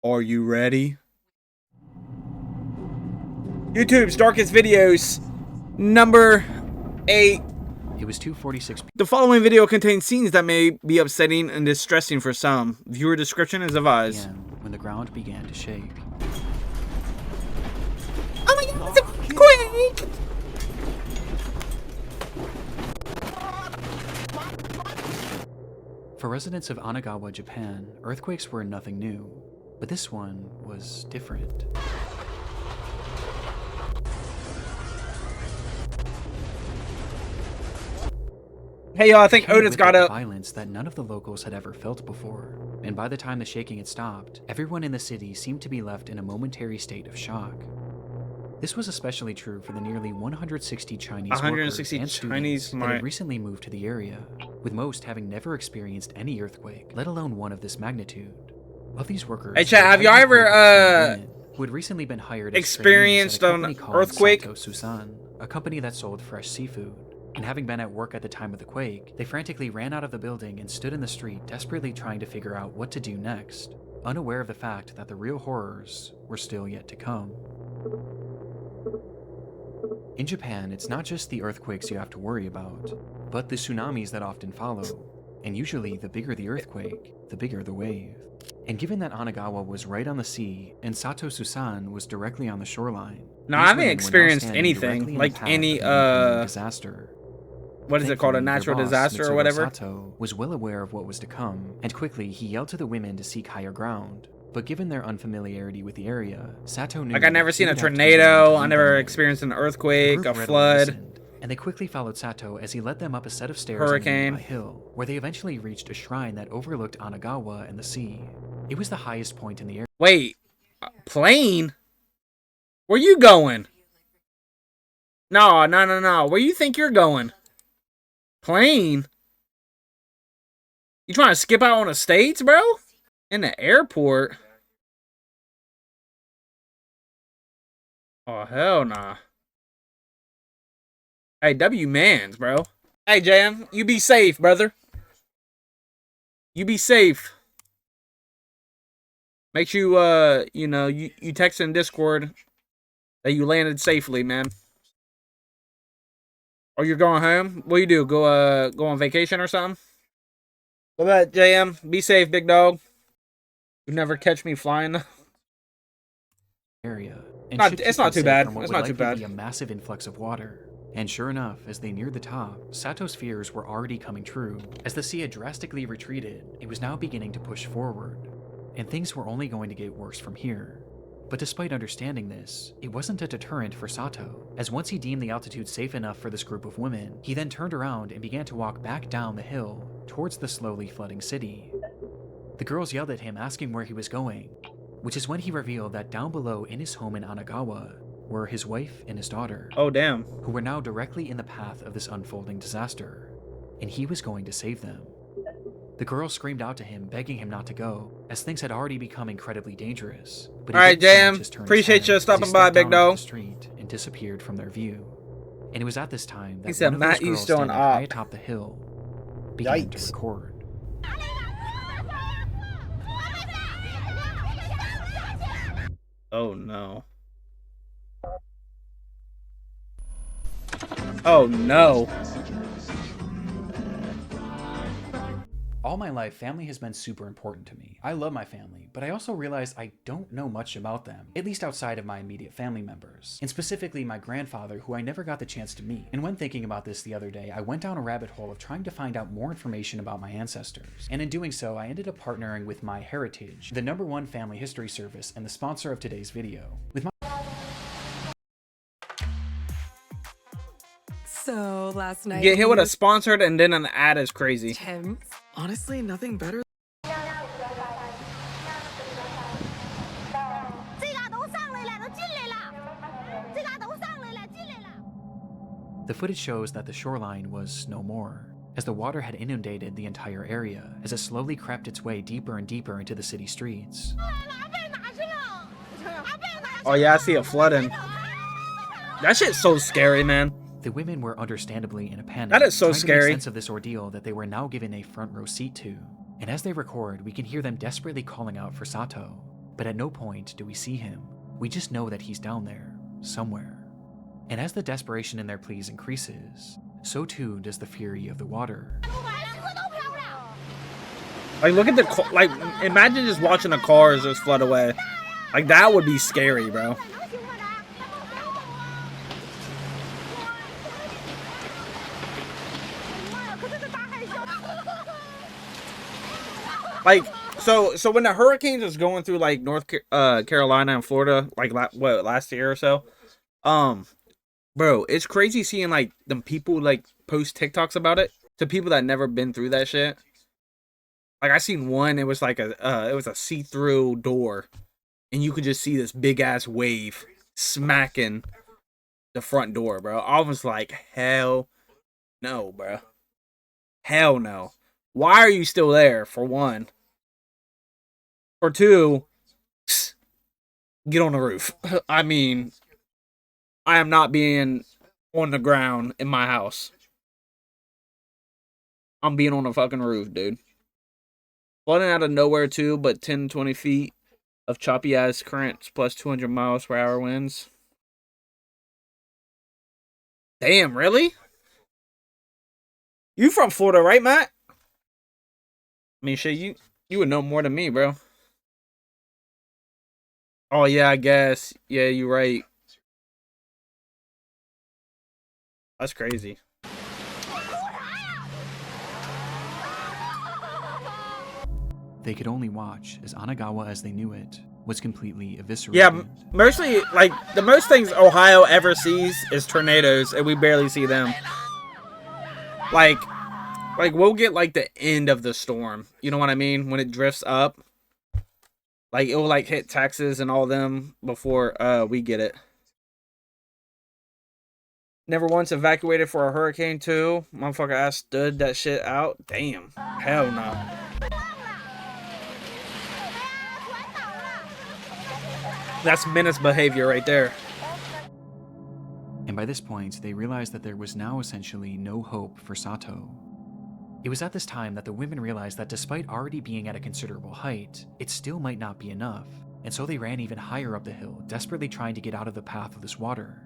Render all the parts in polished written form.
Are you ready? YouTube's darkest videos, number 8. It was 2:46 The following video contains scenes that may be upsetting and distressing for some. Viewer discretion is advised. p.m. when the ground began to shake. Oh my god, it's a quake! For residents of Anagawa, Japan, earthquakes were nothing new, but this one was different. Hey y'all, I think Came Otis with got it up. violence that none of the locals had ever felt before, and by the time the shaking had stopped, everyone in the city seemed to be left in a momentary state of shock. This was especially true for the nearly 160 Chinese 160 workers and Chinese students that had recently moved to the area, with most having never experienced any earthquake, let alone one of this magnitude. Of these workers, Hey chat, have y'all ever who had recently been hired as experienced trainees at a an company called earthquake? Sato Susan, a company that sold fresh seafood. And having been at work at the time of the quake, they frantically ran out of the building and stood in the street desperately trying to figure out what to do next, unaware of the fact that the real horrors were still yet to come. In Japan, it's not just the earthquakes you have to worry about, but the tsunamis that often follow, and usually the bigger the earthquake, the bigger the wave. And given that Anagawa was right on the sea and Sato Susan was directly on the shoreline, No, these I haven't women were now experienced standing directly anything in the like path any of an impending disaster. what is it called, a Thankfully, their natural boss, disaster or Mitsugo whatever? Sato was well aware of what was to come, and quickly he yelled to the women to seek higher ground. But given their unfamiliarity with the area, Sato knew Like I never that he seen a would have to be tornado, willing to I lead never them there. experienced an The earthquake, group a readily flood. listened, and they quickly followed Sato as he led them up a set of stairs on a Hurricane. nearby hill, where they eventually reached a shrine that overlooked Anagawa and the sea. It was the highest point in the area. Wait, plane? Where you going? No. Where you think you're going? Plane? You trying to skip out on the States, bro? In the airport? Oh, hell nah. Hey, W mans, bro. Hey, JM, you be safe, brother. You be safe. Make sure you text in Discord that you landed safely, man. Or you're going home? What do you do? Go on vacation or something? What about JM? Be safe, big dog. You never catch me flying. area. It's not too bad. It's not too bad. Be a massive influx of water. And sure enough, as they neared the top, Sato's fears were already coming true. As the sea had drastically retreated, it was now beginning to push forward. And things were only going to get worse from here. But despite understanding this, it wasn't a deterrent for Sato, as once he deemed the altitude safe enough for this group of women, he then turned around and began to walk back down the hill, towards the slowly flooding city. The girls yelled at him asking where he was going, which is when he revealed that down below in his home in Anagawa were his wife and his daughter. Oh, damn. Who were now directly in the path of this unfolding disaster, and he was going to save them. The girls screamed out to him, begging him not to go, as things had already become incredibly dangerous. But alright, JM, appreciate you stopping by, big dog. The street and disappeared from their view. And it was at this time that He said, one of Matt, those you girls still an standing high op. atop the hill began to Yikes. record. Oh, no. Oh, no. All my life, family has been super important to me. I love my family, but I also realize I don't know much about them, at least outside of my immediate family members, and specifically my grandfather, who I never got the chance to meet. And when thinking about this the other day, I went down a rabbit hole of trying to find out more information about my ancestors. And in doing so, I ended up partnering with My Heritage, the #1 family history service and the sponsor of today's video. With my So last night, Get hit with a sponsored and then an ad is crazy. Tim. Honestly, nothing better. The footage shows that the shoreline was no more, as the water had inundated the entire area as it slowly crept its way deeper and deeper into the city streets. Oh, yeah, I see it flooding. That shit's so scary, man. The women were understandably in a panic. That is so trying to scary. make sense of this ordeal that they were now given a front row seat to. And as they record, we can hear them desperately calling out for Sato. but at no point do we see him. We just know that he's down there, somewhere. And as the desperation in their pleas increases, so too does the fury of the water. Like, look at the... Like, imagine just watching the cars just flood away. Like, that would be scary, bro. Like, so when the hurricanes was going through, like, North Carolina and Florida, like, last year or so, bro, it's crazy seeing, like, them people, like, post TikToks about it to people that never been through that shit. Like, I seen one, it was like it was a see-through door, and you could just see this big-ass wave smacking the front door, bro. I was like, hell no, bro. Hell no. Why are you still there, for one? For two, get on the roof. I mean, I am not being on the ground in my house. I'm being on the fucking roof, dude. Flooding out of nowhere, too, but 10, 20 feet of choppy-ass currents plus 200 miles per hour winds. Damn, really? You from Florida, right, Matt? I mean, shit, you would know more than me, bro. Oh, yeah, I guess. Yeah, you're right. That's crazy. They could only watch as Anagawa as they knew it was completely eviscerated. Yeah, mostly, like, the most things Ohio ever sees is tornadoes, and we barely see them. Like, we'll get, like, the end of the storm. You know what I mean? When it drifts up. Like, it will, like, hit Texas and all them before we get it. Never once evacuated for a hurricane, too. Motherfucker ass stood that shit out. Damn. Hell no. That's menace behavior right there. And by this point, they realized that there was now essentially no hope for Sato. It was at this time that the women realized that despite already being at a considerable height, it still might not be enough, and so they ran even higher up the hill, desperately trying to get out of the path of this water.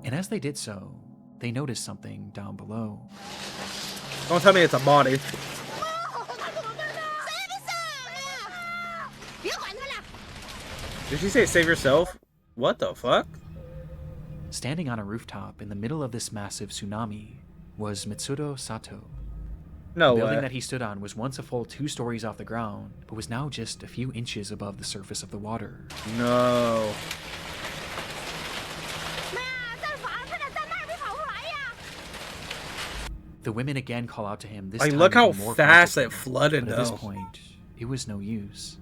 And as they did so, they noticed something down below. Don't tell me it's a body. Did she say save yourself? What the fuck? Standing on a rooftop in the middle of this massive tsunami was Mitsuro Sato. No The building way. that he stood on was once a full 2 stories off the ground, but was now just a few inches above the surface of the water. No. The women again call out to him. This Like, time look how even more fast it frantically, flooded, but at this though. point, it was no use.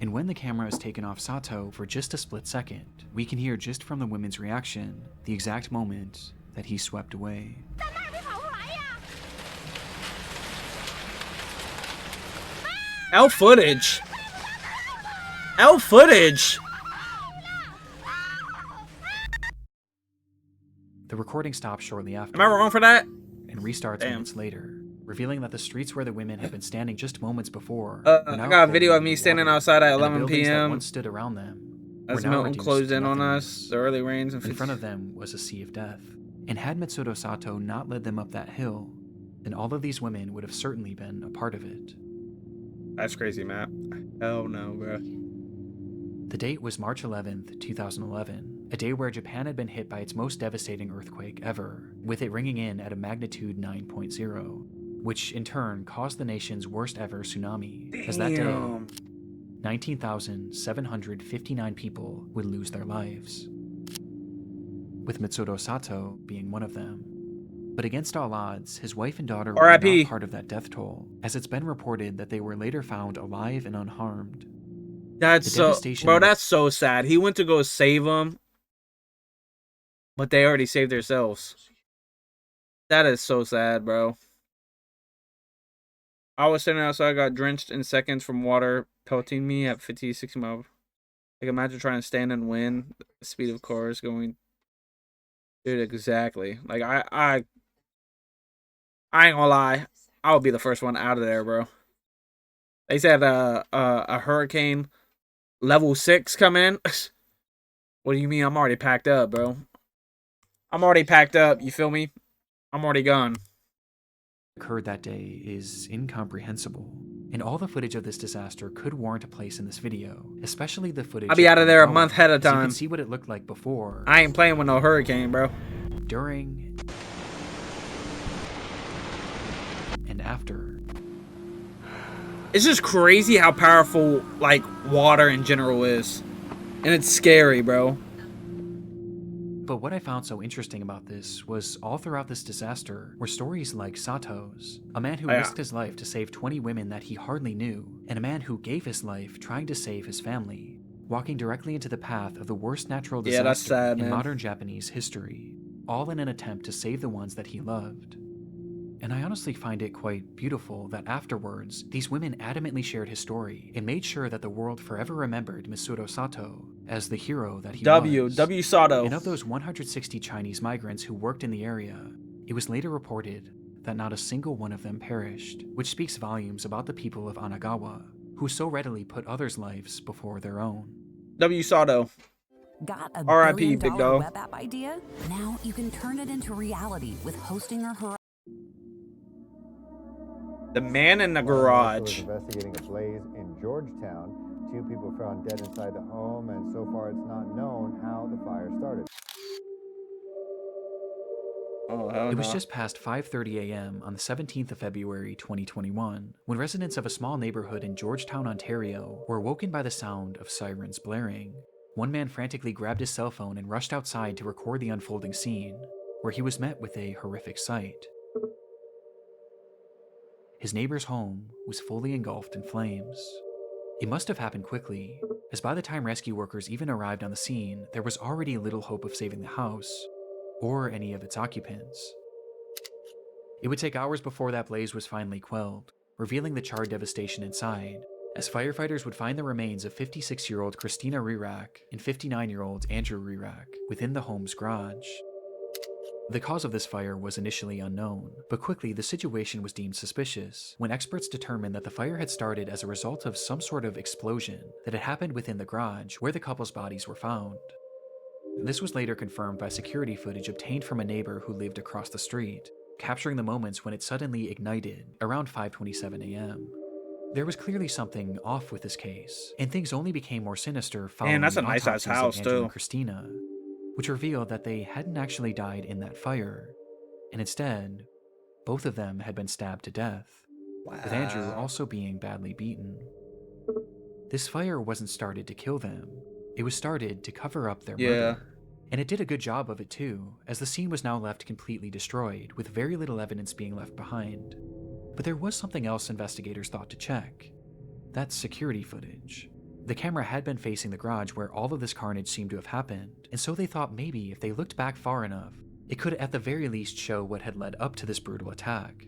And when the camera is taken off Sato for just a split second, we can hear just from the women's reaction the exact moment that he swept away. L footage. L footage. The recording stops shortly after. Am I wrong for that? And restarts Damn. minutes later, revealing that the streets where the women had been standing just moments before. I got a video of me standing outside at 11 That p.m. once stood around them as were now Milton reduced closed to in on nothingness. us. The early rains and In front of them was a sea of death. And had Mitsuro Sato not led them up that hill, then all of these women would have certainly been a part of it. That's crazy, Matt. Hell no, bro. The date was March 11th, 2011, a day where Japan had been hit by its most devastating earthquake ever, with it ringing in at a magnitude 9.0, which in turn caused the nation's worst ever tsunami, as that day, Damn. 19,759 people would lose their lives, with Mitsuro Sato being one of them. But against all odds, his wife and daughter were R.I.P. not part of that death toll, as it's been reported that they were later found alive and unharmed. That's The so, devastation bro. of it- That's so sad. He went to go save them, but they already saved themselves. That is so sad, bro. I was sitting outside, got drenched in seconds from water pelting me at 50, 60 miles. Like, imagine trying to stand and win the speed of cars going Dude, exactly. Like I ain't gonna lie. I would be the first one out of there, bro. They said a hurricane level 6 come in. What do you mean? I'm already packed up, bro. I'm already packed up. You feel me? I'm already gone. Occurred that day is incomprehensible. And all the footage of this disaster could warrant a place in this video, especially the footage I'll be out of there a Kanagawa, month ahead of as you can time. see what it looked like before, I ain't playing with no hurricane, bro. during, and after. It's just crazy how powerful, like, water in general is. And it's scary, bro. But what I found so interesting about this was all throughout this disaster were stories like Sato's, a man who Yeah. risked his life to save 20 women that he hardly knew, and a man who gave his life trying to save his family, walking directly into the path of the worst natural Yeah, that's disaster sad, in man. modern Japanese history, all in an attempt to save the ones that he loved. And I honestly find it quite beautiful that afterwards, these women adamantly shared his story and made sure that the world forever remembered Misuro Sato as the hero that he was. W Sato. And of those 160 Chinese migrants who worked in the area, it was later reported that not a single one of them perished, which speaks volumes about the people of Anagawa, who so readily put others' lives before their own. W Sato. Got a R.I.P. Big billion-dollar dog. web app idea? Now you can turn it into reality with hosting or The man in the One marshal garage. is investigating a blaze in Georgetown. 2 people found dead inside the home, and so far it's not known how the fire started. Oh, hell It was no. just past 5:30 a.m. on the 17th of February 2021 when residents of a small neighborhood in Georgetown, Ontario were woken by the sound of sirens blaring. One man frantically grabbed his cell phone and rushed outside to record the unfolding scene, where he was met with a horrific sight. His neighbor's home was fully engulfed in flames. It must have happened quickly, as by the time rescue workers even arrived on the scene, there was already little hope of saving the house, or any of its occupants. It would take hours before that blaze was finally quelled, revealing the charred devastation inside, as firefighters would find the remains of 56-year-old Christina Rirak and 59-year-old Andrew Rirak within the home's garage. The cause of this fire was initially unknown, but quickly the situation was deemed suspicious when experts determined that the fire had started as a result of some sort of explosion that had happened within the garage where the couple's bodies were found. This was later confirmed by security footage obtained from a neighbor who lived across the street, capturing the moments when it suddenly ignited around 5:27 a.m. There was clearly something off with this case, and things only became more sinister following Man, that's the a nice ass autopsies house, of Andrew too. and Christina, which revealed that they hadn't actually died in that fire, and instead, both of them had been stabbed to death, with Andrew also being badly beaten. This fire wasn't started to kill them, it was started to cover up their Yeah. murder. And it did a good job of it too, as the scene was now left completely destroyed, with very little evidence being left behind. But there was something else investigators thought to check. That's security footage. The camera had been facing the garage where all of this carnage seemed to have happened, and so they thought maybe if they looked back far enough, it could at the very least show what had led up to this brutal attack.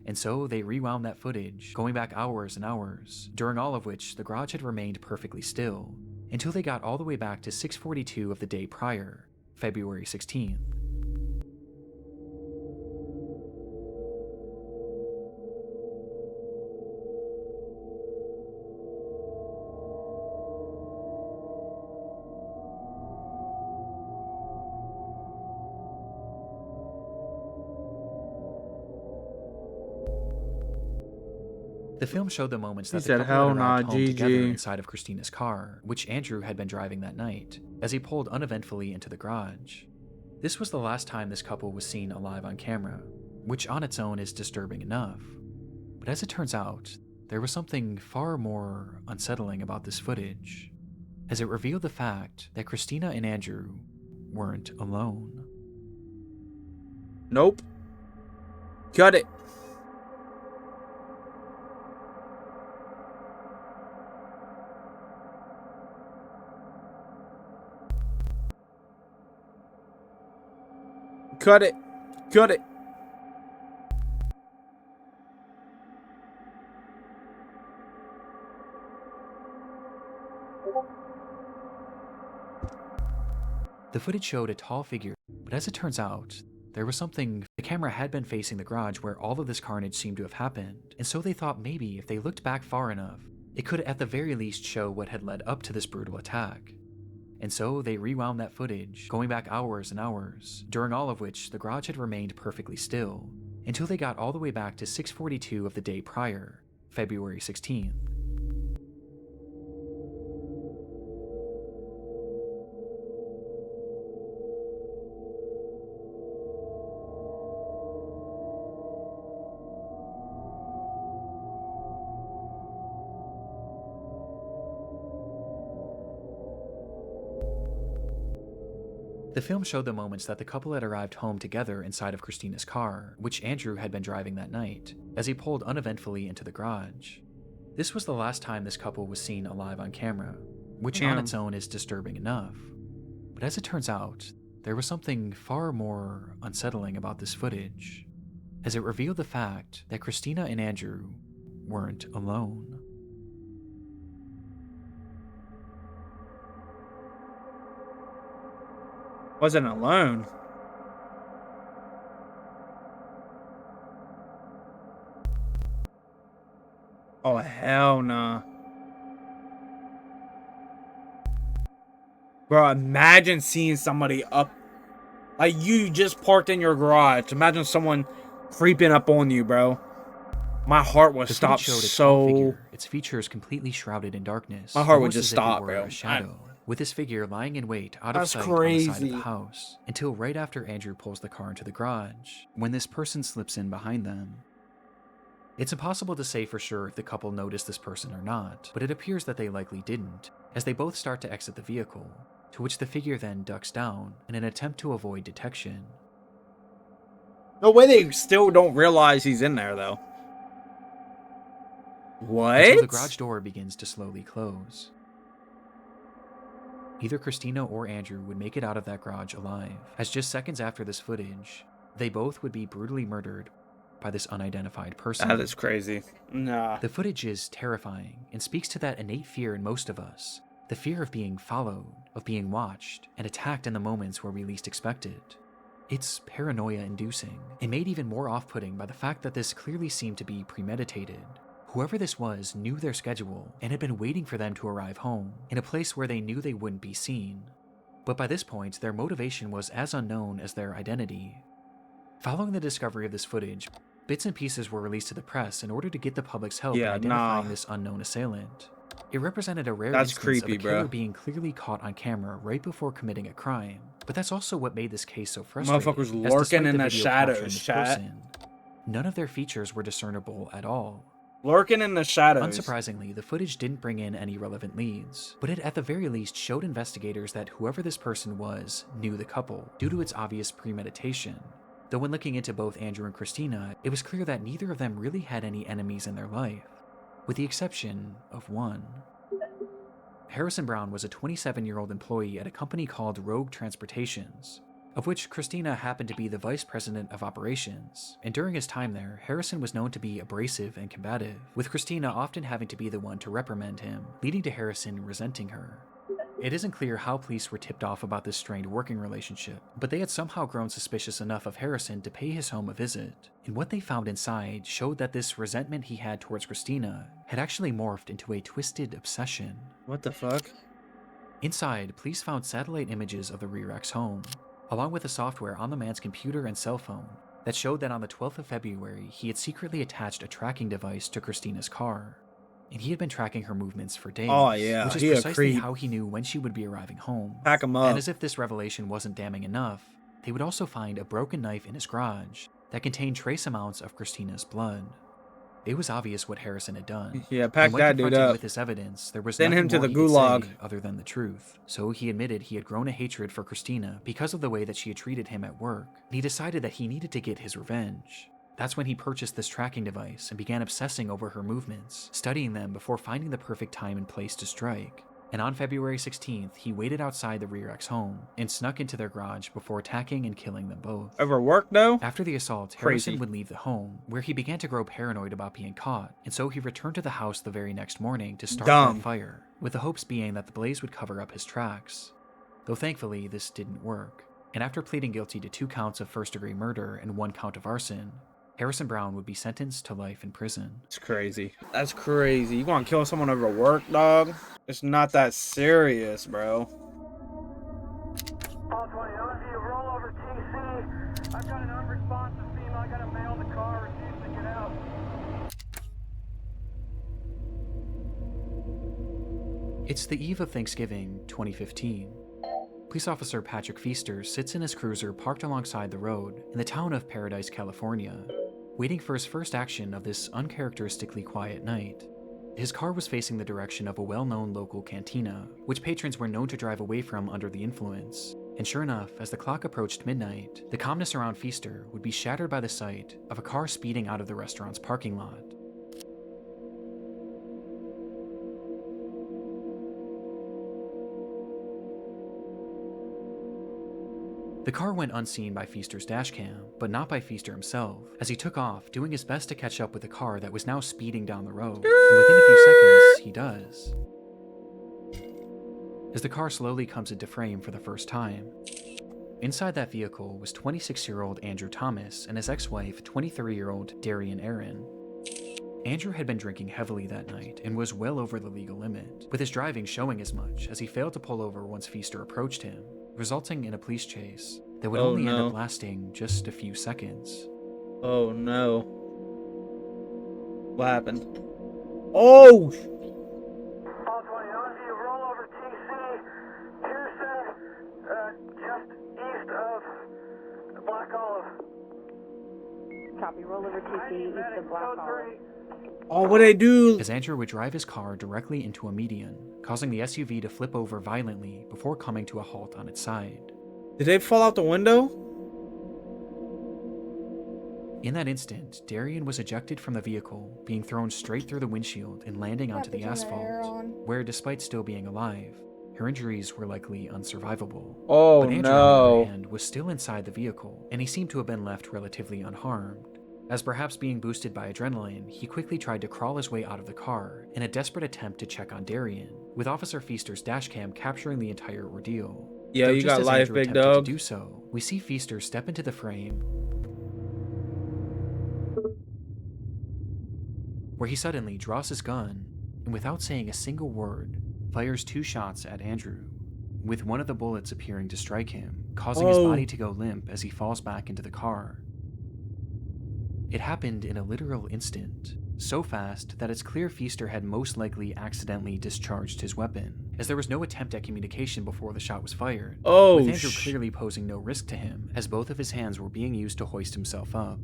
And so they rewound that footage, going back hours and hours, during all of which the garage had remained perfectly still, until they got all the way back to 6:42 of the day prior, February 16th. The film showed the moments He that the said, couple "Hell had arrived nah, home together GG." inside of Christina's car, which Andrew had been driving that night, as he pulled uneventfully into the garage. This was the last time this couple was seen alive on camera, which on its own is disturbing enough. But as it turns out, there was something far more unsettling about this footage, as it revealed the fact that Christina and Andrew weren't alone. Nope. Cut it. Cut it. Cut it. The footage showed a tall figure, but as it turns out, there was something. The camera had been facing the garage where all of this carnage seemed to have happened, and so they thought maybe if they looked back far enough, it could at the very least show what had led up to this brutal attack. And so they rewound that footage, going back hours and hours, during all of which the garage had remained perfectly still, until they got all the way back to 6:42 of the day prior, February 16th. The film showed the moments that the couple had arrived home together inside of Christina's car, which Andrew had been driving that night, as he pulled uneventfully into the garage. This was the last time this couple was seen alive on camera, which on its own is disturbing enough. But as it turns out, there was something far more unsettling about this footage, as it revealed the fact that Christina and Andrew weren't alone. Wasn't alone. Oh, hell nah. Bro, imagine seeing somebody up. Like, you just parked in your garage. Imagine someone creeping up on you, bro. My heart would The stop footage showed a tall so... figure, its features completely shrouded in darkness. My heart would almost just as if it stop, were bro. A shadow, with this figure lying in wait out of That's sight on the side of crazy. the house, until right after Andrew pulls the car into the garage, when this person slips in behind them. It's impossible to say for sure if the couple noticed this person or not, but it appears that they likely didn't, as they both start to exit the vehicle, to which the figure then ducks down in an attempt to avoid detection. No way they still don't realize he's in there, though. What? Until the garage door begins to slowly close. Neither Christina or Andrew would make it out of that garage alive, as just seconds after this footage, they both would be brutally murdered by this unidentified person. That is crazy. Nah. The footage is terrifying and speaks to that innate fear in most of us, the fear of being followed, of being watched, and attacked in the moments where we least expect it. It's paranoia-inducing, and made even more off-putting by the fact that this clearly seemed to be premeditated. Whoever this was knew their schedule and had been waiting for them to arrive home, in a place where they knew they wouldn't be seen. But by this point, their motivation was as unknown as their identity. Following the discovery of this footage, bits and pieces were released to the press in order to get the public's help in identifying this unknown assailant. It represented a rare instance creepy, of a killer bro. being clearly caught on camera right before committing a crime. But that's also what made this case so frustrating. Motherfuckers as lurking despite in the video capturing shadows, this chat. person, none of their features were discernible at all. Lurking in the shadows. Unsurprisingly, the footage didn't bring in any relevant leads, but it at the very least showed investigators that whoever this person was knew the couple, due to its obvious premeditation. Though when looking into both Andrew and Christina, it was clear that neither of them really had any enemies in their life, with the exception of one. Harrison Brown was a 27-year-old employee at a company called Rogue Transportations, of which Christina happened to be the vice president of operations, and during his time there, Harrison was known to be abrasive and combative, with Christina often having to be the one to reprimand him, leading to Harrison resenting her. It isn't clear how police were tipped off about this strained working relationship, but they had somehow grown suspicious enough of Harrison to pay his home a visit, and what they found inside showed that this resentment he had towards Christina had actually morphed into a twisted obsession. What the fuck? Inside, police found satellite images of the Rerex home, along with the software on the man's computer and cell phone that showed that on the 12th of February, he had secretly attached a tracking device to Christina's car, and he had been tracking her movements for days. Oh, yeah, which is he a precisely creep. how he knew when she would be arriving home. Pack him up. And as if this revelation wasn't damning enough, they would also find a broken knife in his garage that contained trace amounts of Christina's blood. It was obvious what Harrison had done. Yeah, pack And when that dude confronted up. with this evidence, there was Send nothing him to more the he could gulag. say other than the truth. So he admitted he had grown a hatred for Christina because of the way that she had treated him at work, and he decided that he needed to get his revenge. That's when he purchased this tracking device and began obsessing over her movements, studying them before finding the perfect time and place to strike. And on February 16th, he waited outside the Rerex home and snuck into their garage before attacking and killing them both. Overworked, though? After the assault, Crazy. Harrison would leave the home, where he began to grow paranoid about being caught, and so he returned to the house the very next morning to start Dumb. that fire, with the hopes being that the blaze would cover up his tracks. though thankfully this didn't work. And after pleading guilty to 2 counts of first-degree murder and 1 count of arson, Harrison Brown would be sentenced to life in prison. It's crazy. That's crazy. You gonna kill someone over work, dog? It's not that serious, bro. All 20, OSU, roll over TC. I've got an unresponsive female. I got a male in the car, refusing to get out. It's the eve of Thanksgiving, 2015. Police officer Patrick Feaster sits in his cruiser parked alongside the road in the town of Paradise, California, waiting for his first action of this uncharacteristically quiet night. His car was facing the direction of a well-known local cantina, which patrons were known to drive away from under the influence. And sure enough, as the clock approached midnight, the calmness around Feaster would be shattered by the sight of a car speeding out of the restaurant's parking lot. The car went unseen by Feaster's dashcam, but not by Feaster himself, as he took off, doing his best to catch up with the car that was now speeding down the road, and within a few seconds, he does. As the car slowly comes into frame for the first time, inside that vehicle was 26-year-old Andrew Thomas and his ex-wife, 23-year-old Darian Aaron. Andrew had been drinking heavily that night and was well over the legal limit, with his driving showing as much as he failed to pull over once Feaster approached him, resulting in a police chase that would only end up lasting just a few seconds. Oh no. What happened? Oh! All 20, OSU, roll over TC. Pearson, just east of Black Olive. Copy, roll over TC, east of Black Olive. Oh, what they do? As Andrew would drive his car directly into a median, causing the SUV to flip over violently before coming to a halt on its side. Did they fall out the window? In that instant, Darian was ejected from the vehicle, being thrown straight through the windshield and landing onto the asphalt, where despite still being alive, her injuries were likely unsurvivable. Oh but Andrew, on the other hand, was still inside the vehicle, and he seemed to have been left relatively unharmed. As perhaps being boosted by adrenaline, he quickly tried to crawl his way out of the car in a desperate attempt to check on Darian, with Officer Feaster's dashcam capturing the entire ordeal. Yeah, Though you just got as life, Andrew big attempted dog. to do so, we see Feaster step into the frame, where he suddenly draws his gun and, without saying a single word, fires 2 shots at Andrew, with one of the bullets appearing to strike him, causing his body to go limp as he falls back into the car. It happened in a literal instant, so fast that it's clear Feaster had most likely accidentally discharged his weapon, as there was no attempt at communication before the shot was fired, with Andrew clearly posing no risk to him, as both of his hands were being used to hoist himself up.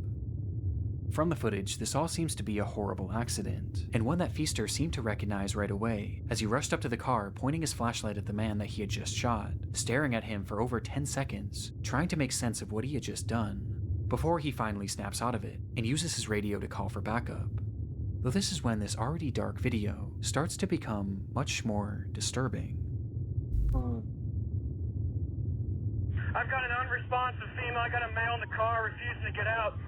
From the footage, this all seems to be a horrible accident, and one that Feaster seemed to recognize right away, as he rushed up to the car, pointing his flashlight at the man that he had just shot, staring at him for over 10 seconds, trying to make sense of what he had just done, before he finally snaps out of it and uses his radio to call for backup. Though this is when this already dark video starts to become much more disturbing. I've got an unresponsive female. I got a male in the car, refusing to get out.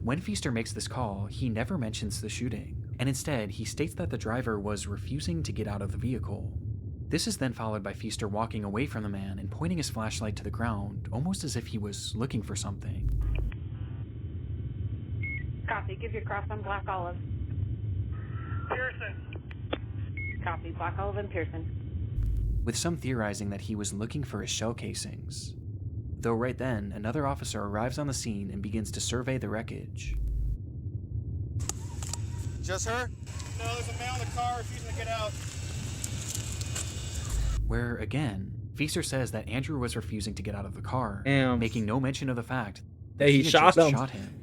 When Feaster makes this call, he never mentions the shooting, and instead he states that the driver was refusing to get out of the vehicle. This is then followed by Feaster walking away from the man and pointing his flashlight to the ground, almost as if he was looking for something. Copy, give your cross on Black Olive. Pearson. Copy, Black Olive and Pearson. With some theorizing that he was looking for his shell casings. Though right then, another officer arrives on the scene and begins to survey the wreckage. Just her? No, there's a male in the car, refusing to get out. Where, again, Feaster says that Andrew was refusing to get out of the car, Damn. making no mention of the fact That he had shot just him. shot him.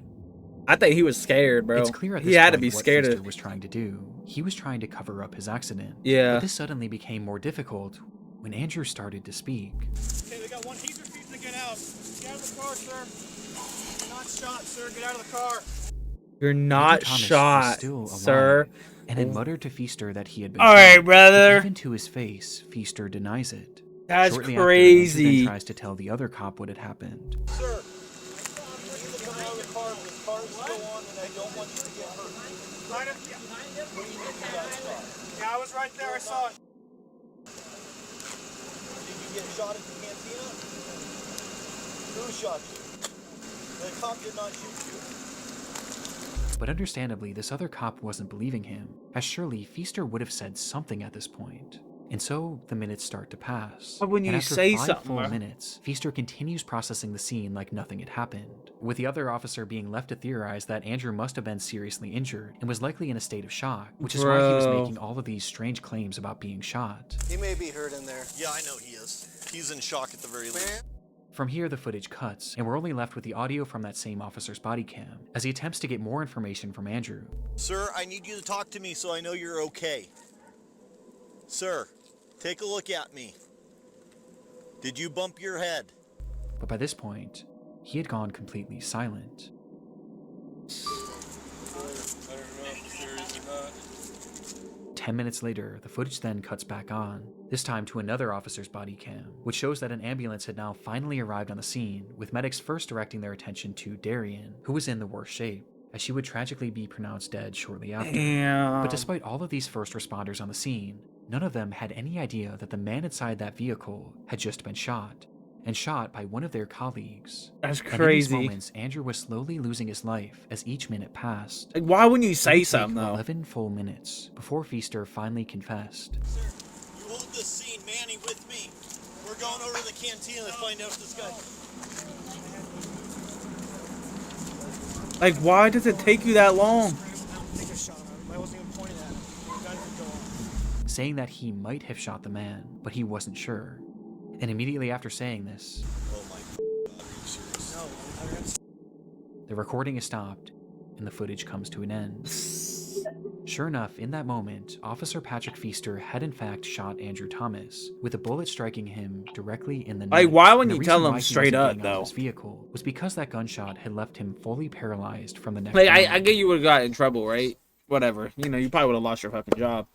I think he was scared, bro. It's clear at this he had point to be what scared Feaster of. was trying to do. He was trying to cover up his accident. Yeah. But this suddenly became more difficult when Andrew started to speak. Okay, we got one. He's refusing to get out. Get out of the car, sir. You're not shot, sir. Get out of the car. You're not Thomas was shot, still alive, sir. And had muttered to Feaster that he had been All right, shot. brother. Even to his face, Feaster denies it. That's Shortly after, crazy. Andrew then tries to tell the other cop what had happened. Sir, I want you to come out of the car. This car is still on, and I don't want you to get hurt. Behind him? Yeah. Yeah, I was right there. I saw it. get shot at the cantina? Who shot you? The cop did not shoot you. But understandably, this other cop wasn't believing him, as surely Feaster would have said something at this point. And so the minutes start to pass. Why wouldn't and you after say 5 something, full bro? minutes, Feaster continues processing the scene like nothing had happened, with the other officer being left to theorize that Andrew must have been seriously injured and was likely in a state of shock, which is why he was Bro. making all of these strange claims about being shot. He may be hurt in there. Yeah, I know he is. He's in shock at the very least. From here, the footage cuts, and we're only left with the audio from that same officer's body cam, as he attempts to get more information from Andrew. Sir, I need you to talk to me so I know you're okay. Sir, take a look at me. Did you bump your head? But by this point, he had gone completely silent. 10 minutes later, the footage then cuts back on, this time to another officer's body cam, which shows that an ambulance had now finally arrived on the scene, with medics first directing their attention to Darian, who was in the worst shape, as she would tragically be pronounced dead shortly after. Damn. But despite all of these first responders on the scene, none of them had any idea that the man inside that vehicle had just been shot, and shot by one of their colleagues. That's And in these crazy. moments, Andrew was slowly losing his life as each minute passed. Like, why wouldn't you It say would take something though? 11 full minutes before Feaster finally confessed. Sir, you hold this scene, Manny, with me. We're going over to the cantina to find out if this guy... Like, why does it take you that long? I wasn't even pointing at him. Saying that he might have shot the man, but he wasn't sure. And immediately after saying this, Oh my God, are you serious? the recording is stopped, and the footage comes to an end. Sure enough, in that moment, Officer Patrick Feaster had in fact shot Andrew Thomas, with a bullet striking him directly in the neck. Like, why And wouldn't the you reason tell why him he straight wasn't up, getting out of though? his vehicle was because that gunshot had left him fully paralyzed from the neck Like, down. I get you would have got in trouble, right? Whatever. You know, you probably would have lost your fucking job.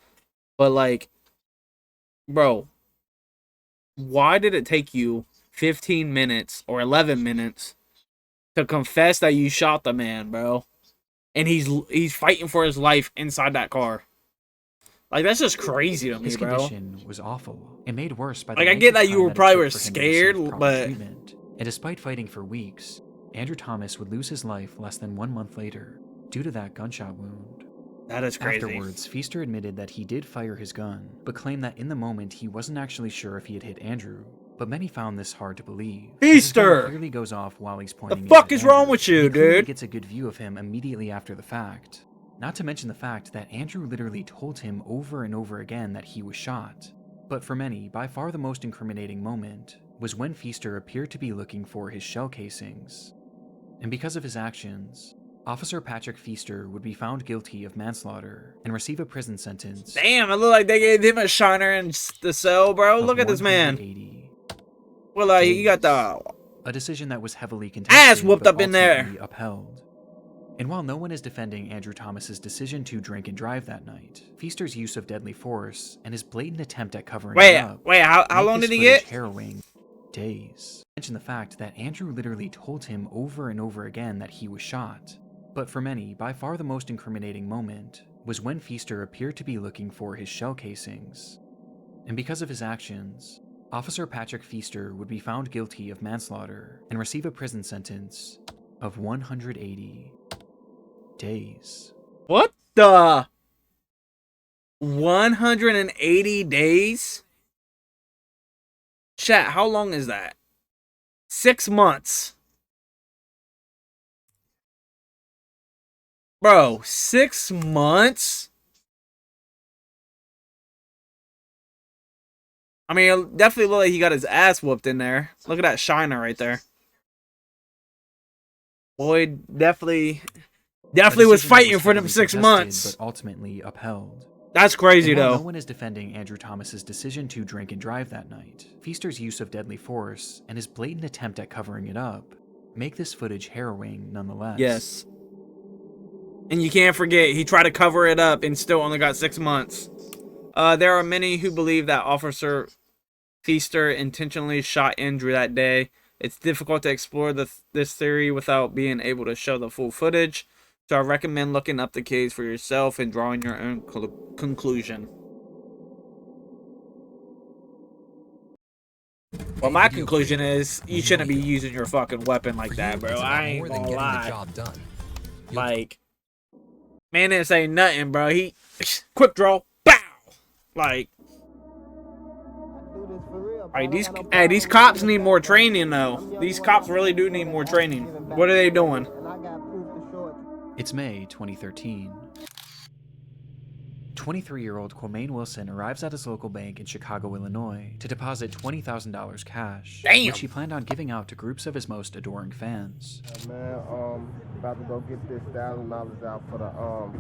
But, like, bro, why did it take you 15 minutes or 11 minutes to confess that you shot the man, bro? And he's fighting for his life inside that car. Like, that's just crazy to me, His bro. condition was awful, and made worse by the Like, I length get of that you time were it probably took were for him to scared, receive proper but treatment. And despite fighting for weeks, Andrew Thomas would lose his life less than 1 month later due to that gunshot wound. that is crazy. Afterwards, Feaster admitted that he did fire his gun, but claimed that in the moment he wasn't actually sure if he had hit Andrew. But many found this hard to believe. as his gun Feaster! clearly goes off while he's pointing it fuck at is wrong Andrew. with you, He clearly dude? gets a good view of him immediately after the fact. Not to mention the fact that Andrew literally told him over and over again that he was shot. But for many, by far the most incriminating moment was when Feaster appeared to be looking for his shell casings. And because of his actions, Officer Patrick Feaster would be found guilty of manslaughter and receive a prison sentence. Damn, it looked like they gave him a shiner in the cell, bro. of Look at this man. 180 Well, he got the a decision that was heavily contested, ass whooped but up in there. ultimately upheld. And while no one is defending Andrew Thomas's decision to drink and drive that night, Feaster's use of deadly force and his blatant attempt at covering it up how make long this did he footage get? harrowing. Days. Mention the fact that Andrew literally told him over and over again that he was shot. But for many, by far the most incriminating moment was when Feaster appeared to be looking for his shell casings. And because of his actions, Officer Patrick Feaster would be found guilty of manslaughter and receive a prison sentence of 180 days. What the? 180 days? Chat, how long is that? 6 months. Bro, 6 months? I mean, it definitely looked like he got his ass whooped in there. Look at that shiner right there. Boy, definitely A was decision that fighting for them heavily 6 contested, months. but ultimately upheld. That's crazy, And while though. no one is defending Andrew Thomas's decision to drink and drive that night, Feaster's use of deadly force and his blatant attempt at covering it up make this footage harrowing nonetheless. Yes. And you can't forget, he tried to cover it up and still only got 6 months. There are many who believe that Officer Feaster intentionally shot Andrew that day. It's difficult to explore this theory without being able to show the full footage, so I recommend looking up the case for yourself and drawing your own conclusion. But my conclusion is you shouldn't be using your fucking weapon like that, bro. I ain't gonna lie. Like, man didn't say nothing, bro. He quick draw, bow. Like these cops need more training though. These cops really do need more training. What are they doing? It's May 2013. 23-year-old Quamaine Wilson arrives at his local bank in Chicago, Illinois, to deposit $20,000 cash, Damn. which he planned on giving out to groups of his most adoring fans. Man, about to go get this $1,000 out for the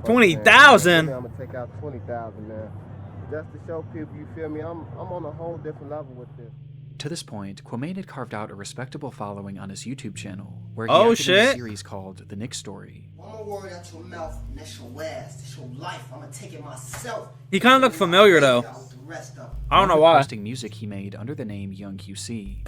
20,000. I'm gonna take out 20,000, man. Just to show people, you feel me? I'm on a whole different level with this. To this point, Quamaine had carved out a respectable following on his YouTube channel, where he Oh, acted in a shit. series called The Nick Story. One more word out your mouth, and that's your last. That's your life. I'm gonna take it myself. He kind of looked familiar though. I don't know why. Posting music he made under the name Young QC.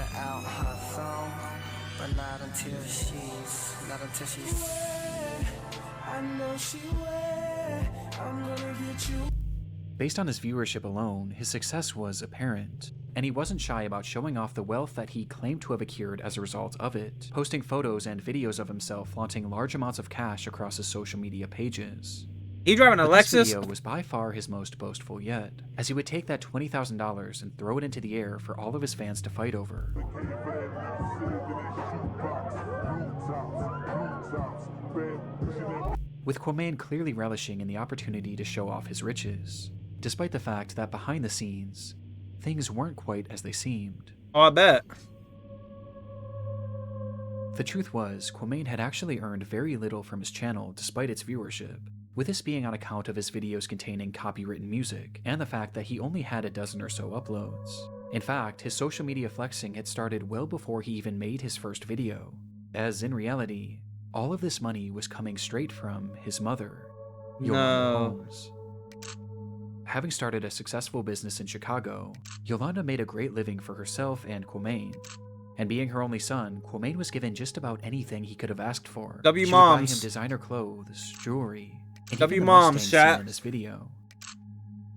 Based on his viewership alone, his success was apparent, and he wasn't shy about showing off the wealth that he claimed to have accrued as a result of it, posting photos and videos of himself flaunting large amounts of cash across his social media pages. He driving a But this Lexus. video was by far his most boastful yet, as he would take that $20,000 and throw it into the air for all of his fans to fight over. With Quamaine clearly relishing in the opportunity to show off his riches, despite the fact that behind the scenes, things weren't quite as they seemed. Oh, I bet. The truth was, Quamaine had actually earned very little from his channel despite its viewership, with this being on account of his videos containing copywritten music, and the fact that he only had a dozen or so uploads. In fact, his social media flexing had started well before he even made his first video, as in reality, all of this money was coming straight from his mother, Yolanda Holmes. Having started a successful business in Chicago, Yolanda made a great living for herself and Quamaine. And being her only son, Quamaine was given just about anything he could have asked for. W She would buy moms. him designer clothes, jewelry, and W even the moms, Mustang chat. seen in this video.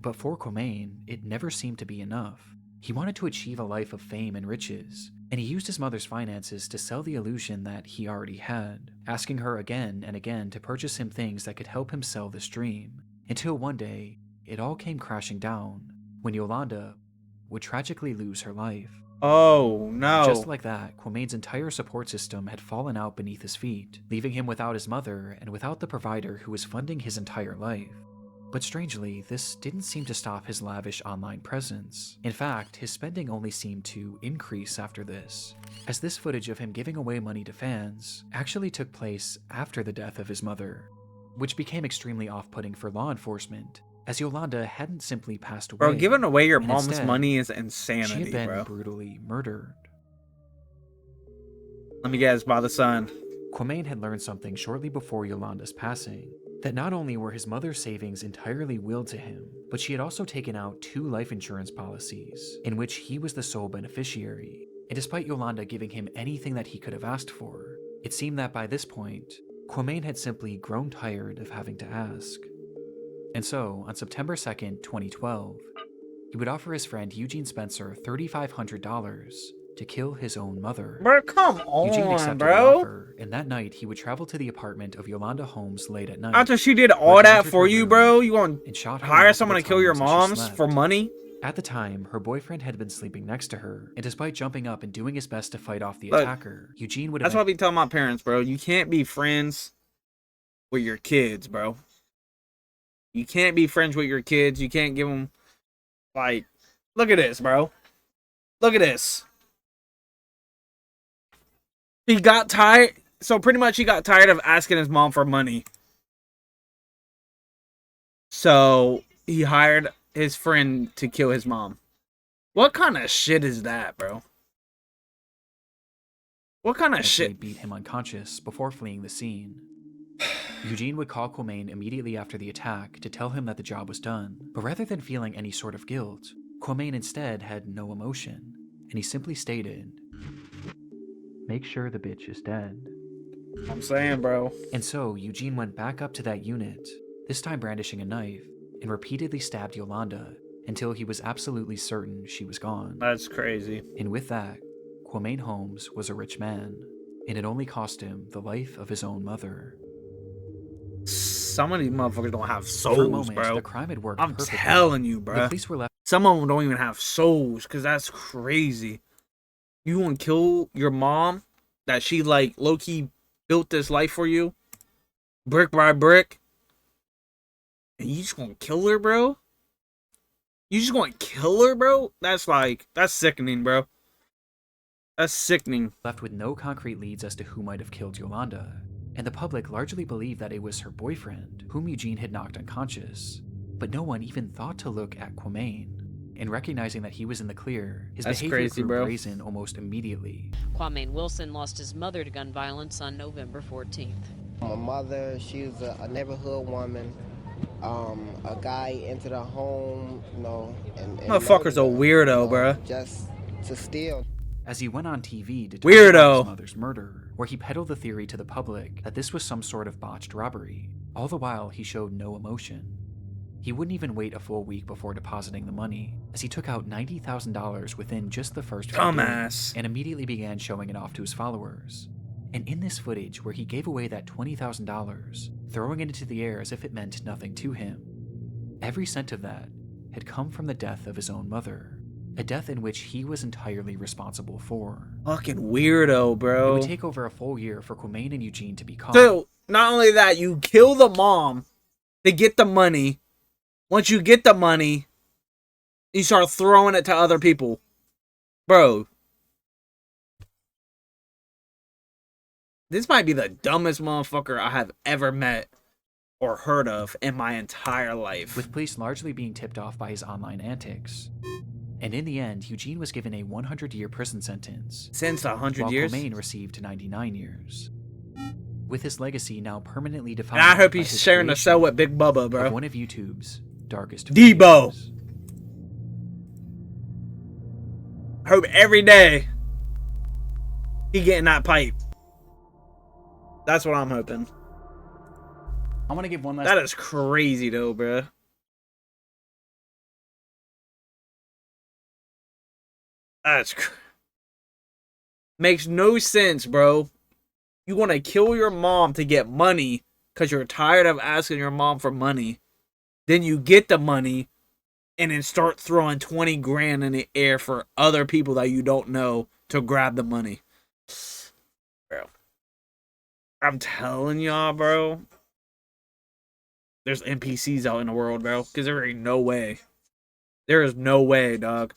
But for Quamaine, it never seemed to be enough. He wanted to achieve a life of fame and riches, and he used his mother's finances to sell the illusion that he already had, asking her again and again to purchase him things that could help him sell this dream, until one day, it all came crashing down, when Yolanda would tragically lose her life. Oh, no. Just like that, Quamaine's entire support system had fallen out beneath his feet, leaving him without his mother and without the provider who was funding his entire life. But strangely, this didn't seem to stop his lavish online presence. In fact, his spending only seemed to increase after this, as this footage of him giving away money to fans actually took place after the death of his mother, which became extremely off-putting for law enforcement, as Yolanda hadn't simply passed away. Bro, giving away your and mom's instead, money is she insanity, had been bro. brutally murdered. Let me guess, by the son. Quamaine had learned something shortly before Yolanda's passing, that not only were his mother's savings entirely willed to him, but she had also taken out 2 life insurance policies, in which he was the sole beneficiary. And despite Yolanda giving him anything that he could have asked for, it seemed that by this point, Quamaine had simply grown tired of having to ask. And so, on September 2nd, 2012, he would offer his friend Eugene Spencer $3,500 to kill his own mother. Bro, come Eugene on, accepted the bro. offer, and that night he would travel to the apartment of Yolanda Holmes late at night. After she did where all he that entered for her you, room bro, you want and shot to her hire multiple someone to kill your times as she moms slept. for money? At the time, her boyfriend had been sleeping next to her, and despite jumping up and doing his best to fight off the Look, attacker, Eugene would That's what I be telling my parents, bro. You can't be friends with your kids, bro. You can't be friends with your kids. You can't give them, like, look at this, bro. Look at this. He got tired. So pretty much he got tired of asking his mom for money. So he hired his friend to kill his mom. What kind of shit is that, bro? What kind of eventually shit? beat him unconscious before fleeing the scene. Eugene would call Quamaine immediately after the attack to tell him that the job was done, but rather than feeling any sort of guilt, Quamaine instead had no emotion, and he simply stated, "Make sure the bitch is dead." I'm saying, bro. And so Eugene went back up to that unit, this time brandishing a knife, and repeatedly stabbed Yolanda until he was absolutely certain she was gone. That's crazy. And with that, Quamain Holmes was a rich man, and it only cost him the life of his own mother. Some of these motherfuckers don't have For a souls, moment, bro. the crime had worked I'm perfectly. telling you, bro. The police were left. Some of them don't even have souls, because that's crazy. You want to kill your mom that she, like, low-key built this life for you? Brick by brick? And you just gonna kill her, bro? You just gonna kill her, bro? That's sickening, bro. That's sickening. Left with no concrete leads as to who might have killed Yolanda, and the public largely believed that it was her boyfriend, whom Eugene had knocked unconscious. But no one even thought to look at Quamain. And recognizing that he was in the clear, his That's behavior crazy, grew bro. brazen almost immediately. Quamain Wilson lost his mother to gun violence on November 14th. My mother, she was a neighborhood woman. A guy entered her home, you know, and Motherfucker's a weirdo, bro. Just to steal. As he went on TV to talk Weirdo. about his mother's murder, where he peddled the theory to the public that this was some sort of botched robbery. All the while, he showed no emotion. He wouldn't even wait a full week before depositing the money, as he took out $90,000 within just the first few Dumbass. days and immediately began showing it off to his followers. And in this footage where he gave away that $20,000, throwing it into the air as if it meant nothing to him, every cent of that had come from the death of his own mother, a death in which he was entirely responsible for. Fucking weirdo, It bro. would take over a full year for Quamain and Eugene to be caught. So, not only that, you kill the mom to get the money. Once you get the money, you start throwing it to other people. Bro. This might be the dumbest motherfucker I have ever met or heard of in my entire life. With police largely being tipped off by his online antics. And in the end, Eugene was given a 100-year prison sentence. Since 100 while years? Quamain received 99 years. With his legacy now permanently defined. And I hope by he's his sharing the creation cell with Big Bubba, of bro. one of YouTube's darkest Debo. videos. Hope every day he getting that pipe. That's what I'm hoping. I want to give one last. That is crazy though, bro. Makes no sense, bro. You want to kill your mom to get money because you're tired of asking your mom for money. Then you get the money and then start throwing 20 grand in the air for other people that you don't know to grab the money. Bro. I'm telling y'all, bro. There's NPCs out in the world, bro. Because there ain't no way. There is no way, dog.